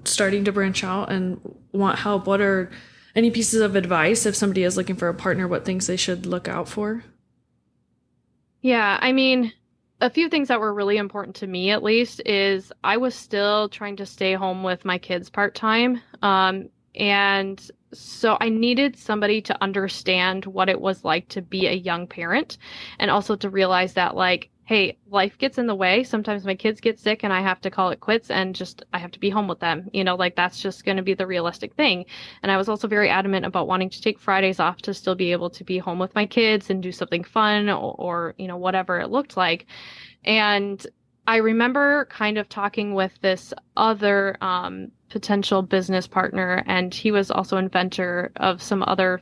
starting to branch out and want help? What are any pieces of advice if somebody is looking for a partner, what things they should look out for? Yeah, I mean, a few things that were really important to me, at least, is I was still trying to stay home with my kids part-time. And so I needed somebody to understand what it was like to be a young parent, and also to realize that, like, hey, life gets in the way. Sometimes my kids get sick and I have to call it quits and just I have to be home with them. Like that's just going to be the realistic thing. And I was also very adamant about wanting to take Fridays off to still be able to be home with my kids and do something fun or whatever it looked like. And I remember kind of talking with this other potential business partner, and he was also inventor of some other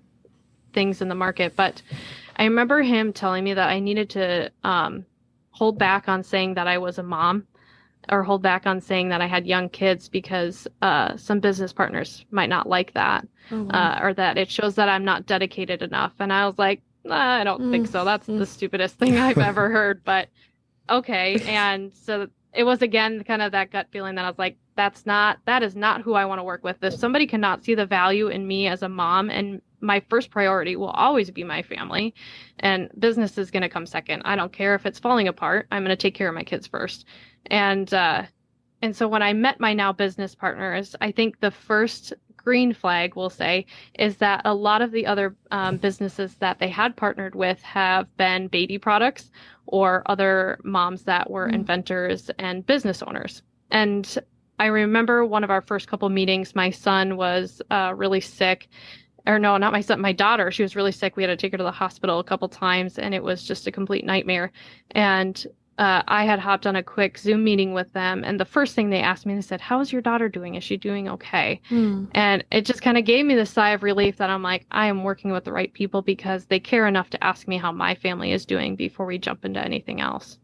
things in the market. But I remember him telling me that I needed to hold back on saying that I was a mom, or hold back on saying that I had young kids, because some business partners might not like that, or that it shows that I'm not dedicated enough. And I was like, I don't think so. That's the stupidest thing I've ever heard, but okay. And so it was again kind of that gut feeling that I was like, that is not who I want to work with. If somebody cannot see the value in me as a mom, and my first priority will always be my family, and business is going to come second. I don't care if it's falling apart. I'm going to take care of my kids first. And so when I met my now business partners, I think the first green flag, we'll say, is that a lot of the other businesses that they had partnered with have been baby products or other moms that were inventors and business owners. And I remember one of our first couple meetings, my son was really sick. Or no, not my son, my daughter. She was really sick. We had to take her to the hospital a couple times, and it was just a complete nightmare. And I had hopped on a quick Zoom meeting with them, and the first thing they asked me, they said, "How is your daughter doing? Is she doing okay?" And it just kind of gave me the sigh of relief that I'm like, I am working with the right people because they care enough to ask me how my family is doing before we jump into anything else.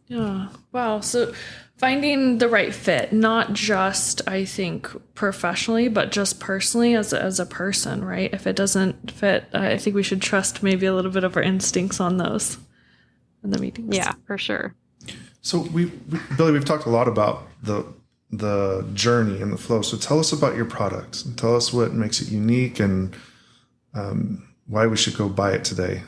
Yeah. Wow. So finding the right fit, not just, I think, professionally, but just personally as a person, right? If it doesn't fit, I think we should trust maybe a little bit of our instincts on those in the meetings. Yeah, for sure. So Billie, we've talked a lot about the journey and the flow. So tell us about your products and tell us what makes it unique and why we should go buy it today.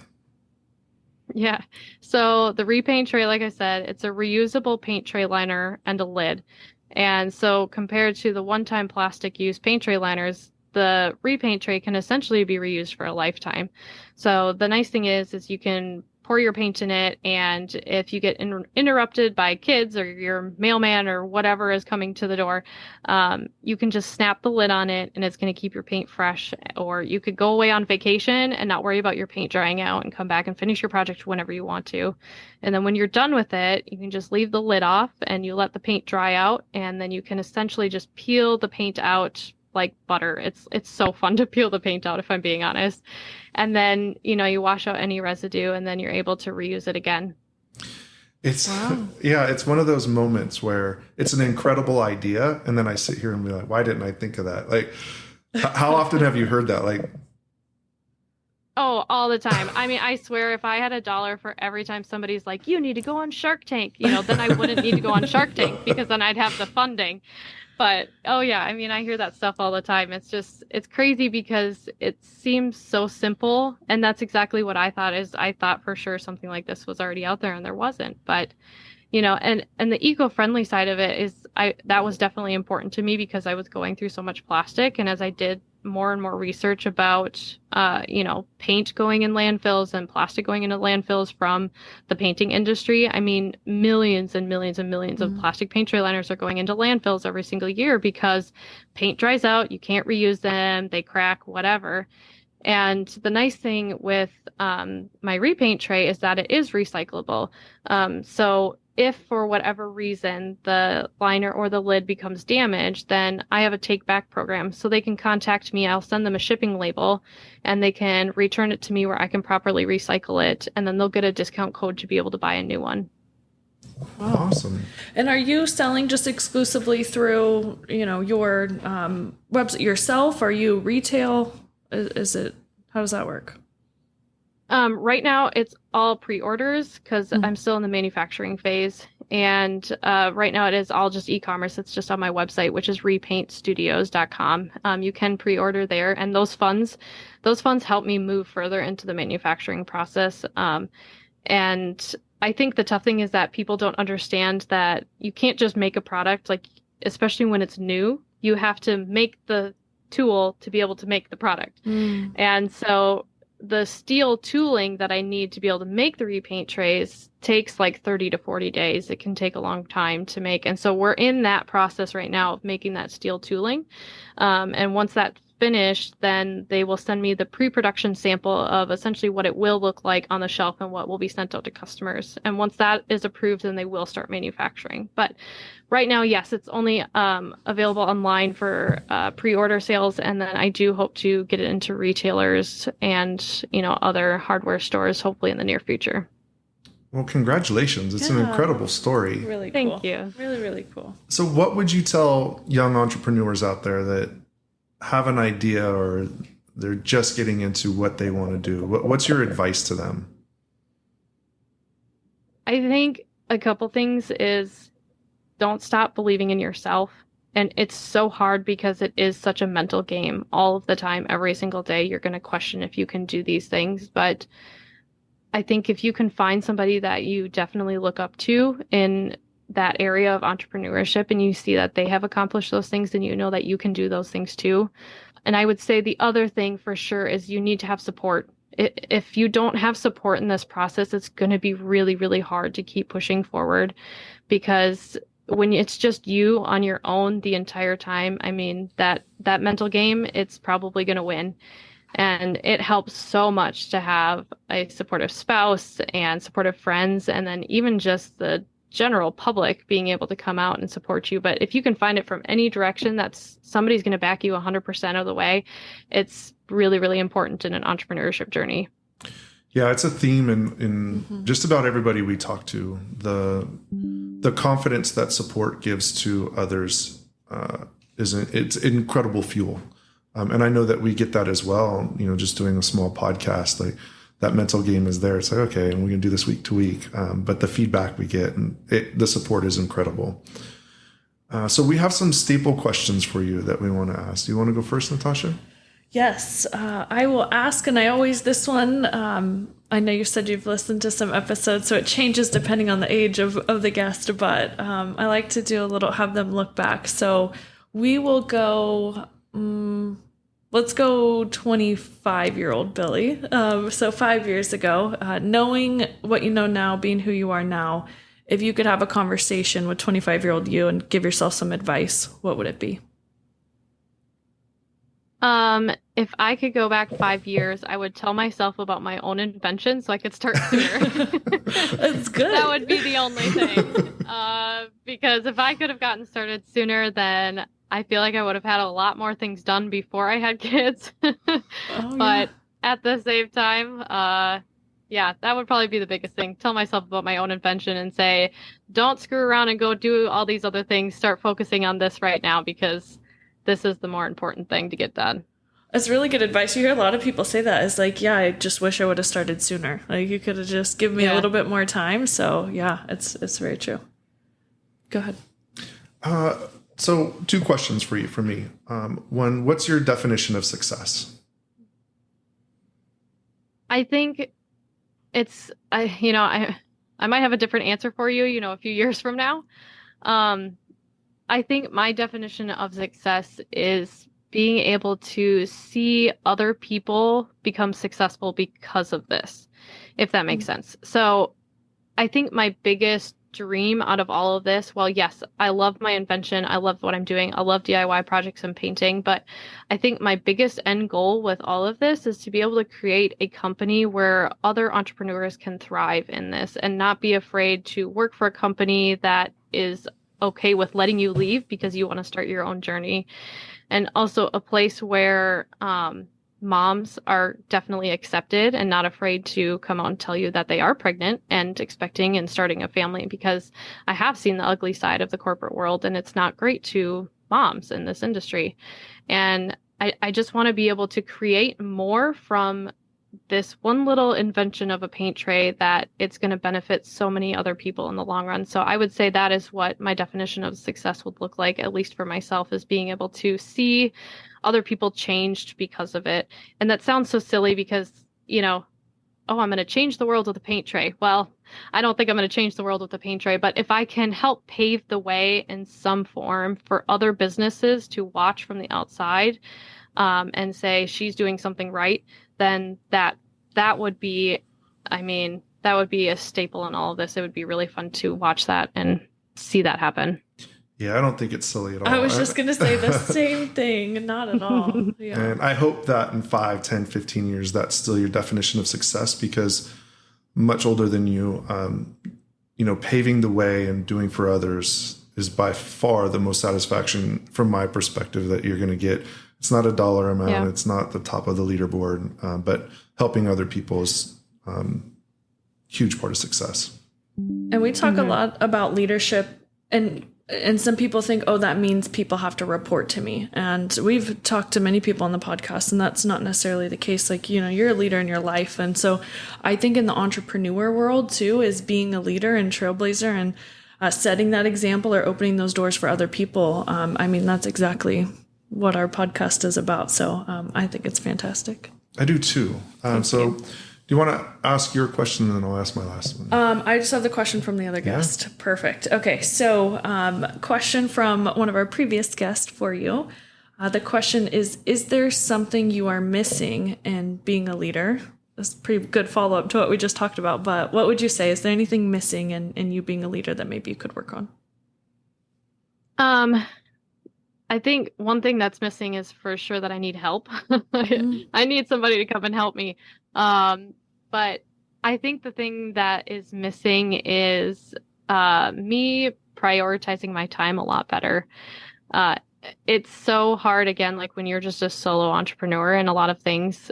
Yeah. So the repaint tray, like I said, it's a reusable paint tray liner and a lid. And so compared to the one-time plastic use paint tray liners, the repaint tray can essentially be reused for a lifetime. So the nice thing is you can pour your paint in it, and if you get interrupted by kids or your mailman or whatever is coming to the door, you can just snap the lid on it and it's going to keep your paint fresh. Or you could go away on vacation and not worry about your paint drying out and come back and finish your project whenever you want to. And then when you're done with it, you can just leave the lid off and you let the paint dry out, and then you can essentially just peel the paint out like butter. It's so fun to peel the paint out, if I'm being honest. And then, you wash out any residue, and then you're able to reuse it again. It's it's one of those moments where it's an incredible idea, and then I sit here and be like, why didn't I think of that? Like, how often have you heard that? Like, oh, all the time. I mean, I swear if I had $1 for every time somebody's like, you need to go on Shark Tank, then I wouldn't need to go on Shark Tank because then I'd have the funding. But, oh yeah, I mean, I hear that stuff all the time. It's crazy because it seems so simple. And that's exactly what I thought for sure something like this was already out there, and there wasn't. But, and the eco-friendly side of it that was definitely important to me because I was going through so much plastic. And as I did more and more research about, paint going in landfills and plastic going into landfills from the painting industry. I mean, millions and millions and millions of plastic paint tray liners are going into landfills every single year because paint dries out, you can't reuse them, they crack, whatever. And the nice thing with my repaint tray is that it is recyclable. So if for whatever reason the liner or the lid becomes damaged, then I have a take back program. So they can contact me. I'll send them a shipping label and they can return it to me where I can properly recycle it. And then they'll get a discount code to be able to buy a new one. Wow. Awesome. And are you selling just exclusively through, your website yourself? Are you retail? How does that work? Right now, it's all pre-orders because I'm still in the manufacturing phase. And right now, it is all just e-commerce. It's just on my website, which is repaintstudios.com. You can pre-order there. And those funds help me move further into the manufacturing process. And I think the tough thing is that people don't understand that you can't just make a product, like, especially when it's new. You have to make the tool to be able to make the product. And so the steel tooling that I need to be able to make the repaint trays takes like 30 to 40 days. It can take a long time to make. And so we're in that process right now of making that steel tooling. And once that's finished, then they will send me the pre-production sample of essentially what it will look like on the shelf and what will be sent out to customers. And once that is approved, then they will start manufacturing. But right now, yes, it's only available online for pre-order sales. And then I do hope to get it into retailers and, other hardware stores, hopefully in the near future. Well, congratulations. It's an incredible story. Really cool. Thank you. Really, really cool. So what would you tell young entrepreneurs out there that have an idea or they're just getting into what they want to do? What's your advice to them? I think a couple things is don't stop believing in yourself. And it's so hard because it is such a mental game all of the time. Every single day, you're going to question if you can do these things. But I think if you can find somebody that you definitely look up to in that area of entrepreneurship and you see that they have accomplished those things, then you know that you can do those things too. And I would say the other thing for sure is you need to have support. If you don't have support in this process, it's going to be really, really hard to keep pushing forward, because when it's just you on your own the entire time, I mean, that mental game, it's probably going to win. And it helps so much to have a supportive spouse and supportive friends, and then even just the general public being able to come out and support you. But if you can find it from any direction, that's somebody's going to back you 100% of the way. It's really, really important in an entrepreneurship journey. Yeah, it's a theme in just about everybody we talk to. The confidence that support gives to others it's incredible fuel. And I know that we get that as well, just doing a small podcast, like that mental game is there. It's like, okay, and we're going to do this week to week. But the feedback we get and the support is incredible. So we have some staple questions for you that we want to ask. Do you want to go first, Natasha? Yes, I will ask, and I always, this one, I know you said you've listened to some episodes, so it changes depending on the age of the guest, but I like to do have them look back. So we will go, let's go 25-year-old Billie. So 5 years ago, knowing what you know now, being who you are now, if you could have a conversation with 25-year-old you and give yourself some advice, what would it be? If I could go back 5 years, I would tell myself about my own invention so I could start sooner. That's good. That would be the only thing. Because if I could have gotten started sooner, then I feel like I would have had a lot more things done before I had kids. But at the same time, that would probably be the biggest thing. Tell myself about my own invention and say, don't screw around and go do all these other things. Start focusing on this right now, because this is the more important thing to get done. That's really good advice. You hear a lot of people say that. It's like, yeah, I just wish I would have started sooner. Like, you could have just given me a little bit more time. So yeah, it's very true. Go ahead. So 2 questions for you, from me. One, what's your definition of success? I think it's, I might have a different answer for you, a few years from now. I think my definition of success is being able to see other people become successful because of this, if that makes sense. So I think my biggest dream out of all of this, well, yes, I love my invention. I love what I'm doing. I love DIY projects and painting. But I think my biggest end goal with all of this is to be able to create a company where other entrepreneurs can thrive in this and not be afraid to work for a company that is okay with letting you leave because you want to start your own journey. And also a place where moms are definitely accepted and not afraid to come out and tell you that they are pregnant and expecting and starting a family, because I have seen the ugly side of the corporate world, and it's not great to moms in this industry. And I just want to be able to create more from this one little invention of a paint tray that it's going to benefit so many other people in the long run. So I would say that is what my definition of success would look like, at least for myself, is being able to see other people changed because of it. And that sounds so silly because, I'm going to change the world with a paint tray. Well, I don't think I'm going to change the world with a paint tray, but if I can help pave the way in some form for other businesses to watch from the outside and say she's doing something right, then that would be, that would be a staple in all of this. It would be really fun to watch that and see that happen. Yeah, I don't think it's silly at all. I was just going to say the same thing. Not at all. Yeah. And I hope that in 5, 10, 15 years, that's still your definition of success, because much older than you, paving the way and doing for others is by far the most satisfaction from my perspective that you're going to get. It's not a dollar amount. Yeah. It's not the top of the leaderboard, but helping other people is a huge part of success. And we talk a lot about leadership, and some people think, oh, that means people have to report to me. And we've talked to many people on the podcast, and that's not necessarily the case. Like, you're a leader in your life. And so I think in the entrepreneur world too, is being a leader and trailblazer. And setting that example or opening those doors for other people. I mean, that's exactly what our podcast is about. So I think it's fantastic. I do too. So do you want to ask your question and then I'll ask my last one? I just have the question from the other guest. Yeah. Perfect. Okay. So question from one of our previous guests for you. The question is there something you are missing in being a leader? That's a pretty good follow-up to what we just talked about. But what would you say? Is there anything missing in you being a leader that maybe you could work on? I think one thing that's missing is for sure that I need help. I need somebody to come and help me. But I think the thing that is missing is me prioritizing my time a lot better. It's so hard, again, like when you're just a solo entrepreneur and a lot of things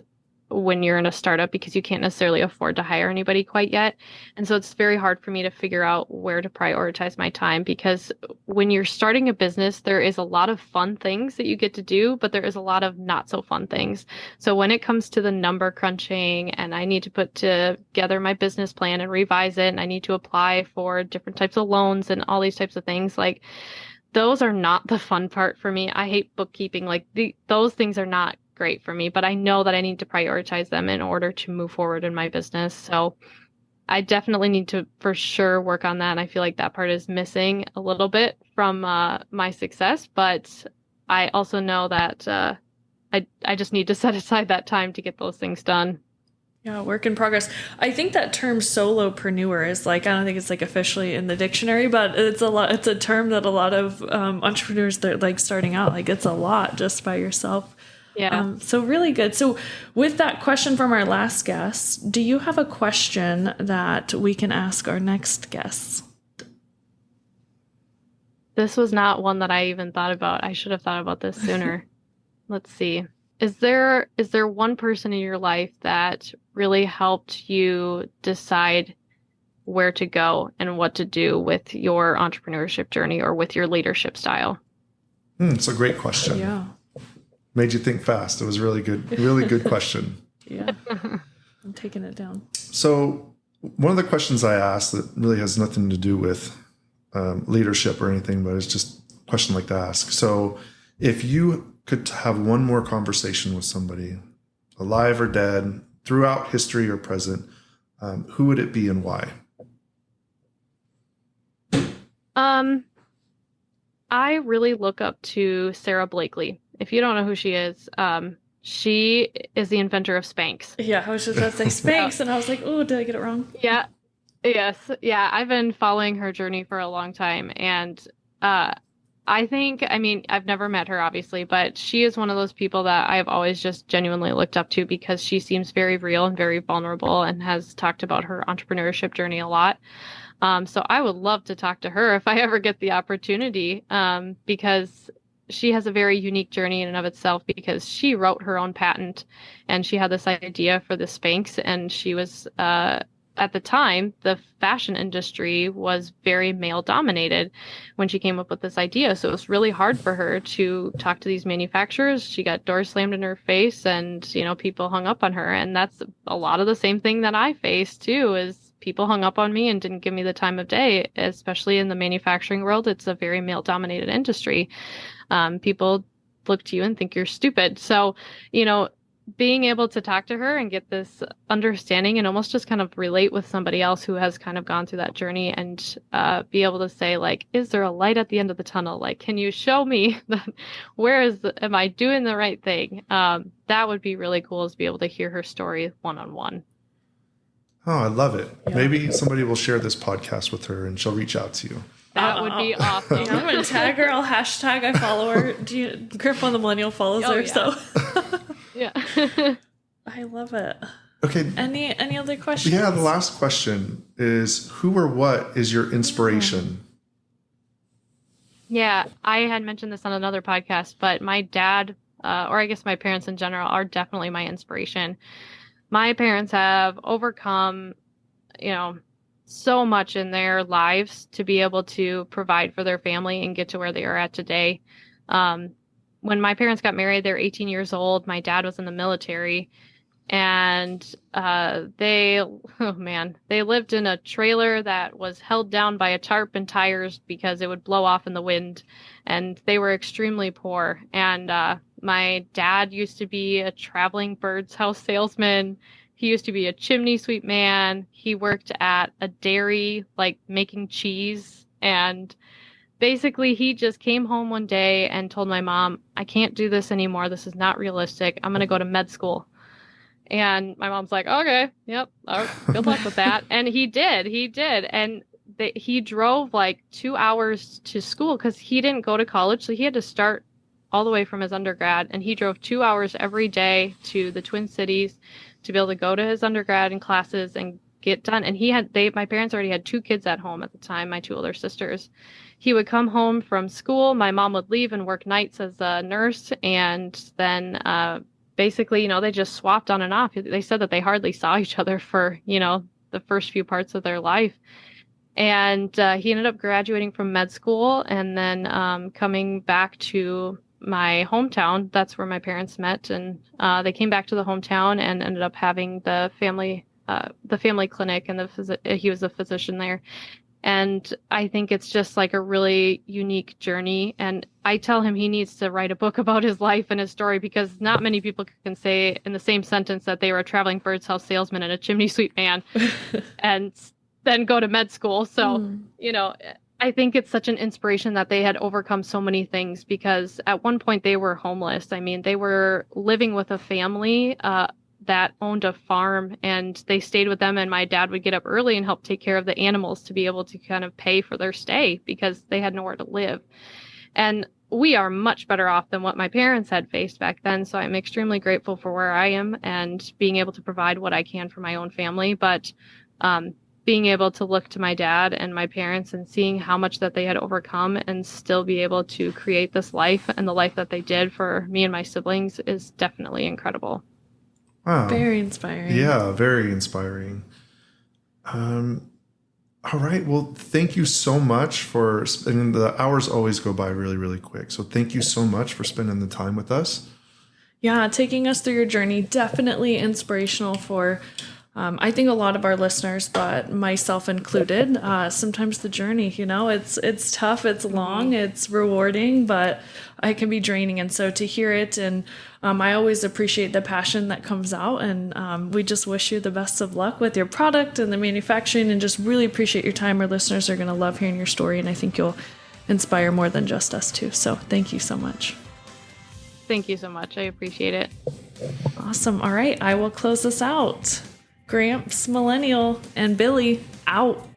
when you're in a startup because you can't necessarily afford to hire anybody quite yet. And so it's very hard for me to figure out where to prioritize my time because when you're starting a business, there is a lot of fun things that you get to do, but there is a lot of not so fun things. So when it comes to the number crunching and I need to put together my business plan and revise it and I need to apply for different types of loans and all these types of things, like those are not the fun part for me. I hate bookkeeping. Like those things are not great for me, but I know that I need to prioritize them in order to move forward in my business. So I definitely need to for sure work on that. And I feel like that part is missing a little bit from my success, but I also know that I just need to set aside that time to get those things done. Yeah, work in progress. I think that term solopreneur is like, I don't think it's like officially in the dictionary, but it's a term that a lot of entrepreneurs, they're like starting out, like it's a lot just by yourself. Yeah. So really good. So with that question from our last guest, do you have a question that we can ask our next guests? This was not one that I even thought about. I should have thought about this sooner. Let's see. Is there one person in your life that really helped you decide where to go and what to do with your entrepreneurship journey or with your leadership style? It's a great question. Yeah. Made you think fast. It was really good question. Yeah. I'm taking it down. So one of the questions I asked that really has nothing to do with leadership or anything, but it's just a question I like to ask. So if you could have one more conversation with somebody, alive or dead, throughout history or present, who would it be and why? I really look up to Sarah Blakely. If you don't know who she is the inventor of Spanx. Yeah, I was just about to say Spanx, and I was like, oh, did I get it wrong? Yeah. Yes. Yeah, I've been following her journey for a long time, and I think, I mean, I've never met her, obviously, but she is one of those people that I've always just genuinely looked up to because she seems very real and very vulnerable and has talked about her entrepreneurship journey a lot. So I would love to talk to her if I ever get the opportunity, because she has a very unique journey in and of itself because she wrote her own patent and she had this idea for the Spanx, and she was, at the time, the fashion industry was very male dominated when she came up with this idea. So it was really hard for her to talk to these manufacturers. She got doors slammed in her face and, people hung up on her. And that's a lot of the same thing that I faced too, is people hung up on me and didn't give me the time of day, especially in the manufacturing world. It's a very male dominated industry. People look to you and think you're stupid. So, being able to talk to her and get this understanding and almost just kind of relate with somebody else who has kind of gone through that journey and be able to say, like, is there a light at the end of the tunnel? Like, can you show me that am I doing the right thing? That would be really cool, is to be able to hear her story one-on-one. Oh, I love it. Yeah. Maybe somebody will share this podcast with her and she'll reach out to you. That would be awesome. I'm going to tag her. I'll hashtag I follow her. Grandpa the Millennial follows her, yeah. So. Yeah. I love it. Okay. Any other questions? Yeah, the last question is, who or what is your inspiration? Yeah, I had mentioned this on another podcast, but my dad, or I guess my parents in general, are definitely my inspiration. My parents have overcome, so much in their lives to be able to provide for their family and get to where they are at today. When my parents got married, they're 18 years old. My dad was in the military, And they lived in a trailer that was held down by a tarp and tires because it would blow off in the wind, and they were extremely poor. And my dad used to be a traveling bird's house salesman. He used to be a chimney sweep man. He worked at a dairy, like making cheese. And basically, he just came home one day and told my mom, I can't do this anymore. This is not realistic. I'm going to go to med school. And my mom's like, okay, yep, good luck with that. And he did. And he drove like 2 hours to school because he didn't go to college. So he had to start all the way from his undergrad. And he drove 2 hours every day to the Twin Cities to be able to go to his undergrad and classes and get done. And my parents already had 2 kids at home at the time, my 2 older sisters. He would come home from school. My mom would leave and work nights as a nurse. And then, basically, they just swapped on and off. They said that they hardly saw each other for, the first few parts of their life. And he ended up graduating from med school and then coming back to my hometown. That's where my parents met. And they came back to the hometown and ended up having the family clinic, and he was a physician there. And I think it's just like a really unique journey. And I tell him he needs to write a book about his life and his story, because not many people can say in the same sentence that they were a traveling bird's house salesman and a chimney sweep man and then go to med school. So, I think it's such an inspiration that they had overcome so many things, because at one point they were homeless. I mean, they were living with a family that owned a farm, and they stayed with them, and my dad would get up early and help take care of the animals to be able to kind of pay for their stay because they had nowhere to live. And we are much better off than what my parents had faced back then. So I'm extremely grateful for where I am and being able to provide what I can for my own family. But being able to look to my dad and my parents and seeing how much that they had overcome and still be able to create this life and the life that they did for me and my siblings is definitely incredible. Wow. Very inspiring. Yeah, very inspiring. All right. Well, thank you so much for spending the hours always go by really, really quick. So thank you so much for spending the time with us. Yeah, taking us through your journey, definitely inspirational for, I think, a lot of our listeners, but myself included. Sometimes the journey, it's tough, it's long, it's rewarding, but it can be draining. And so to hear it, and I always appreciate the passion that comes out. And we just wish you the best of luck with your product and the manufacturing, and just really appreciate your time. Our listeners are going to love hearing your story, and I think you'll inspire more than just us too. So thank you so much. Thank you so much. I appreciate it. Awesome. All right. I will close this out. Gramps, Millennial, and Billy out.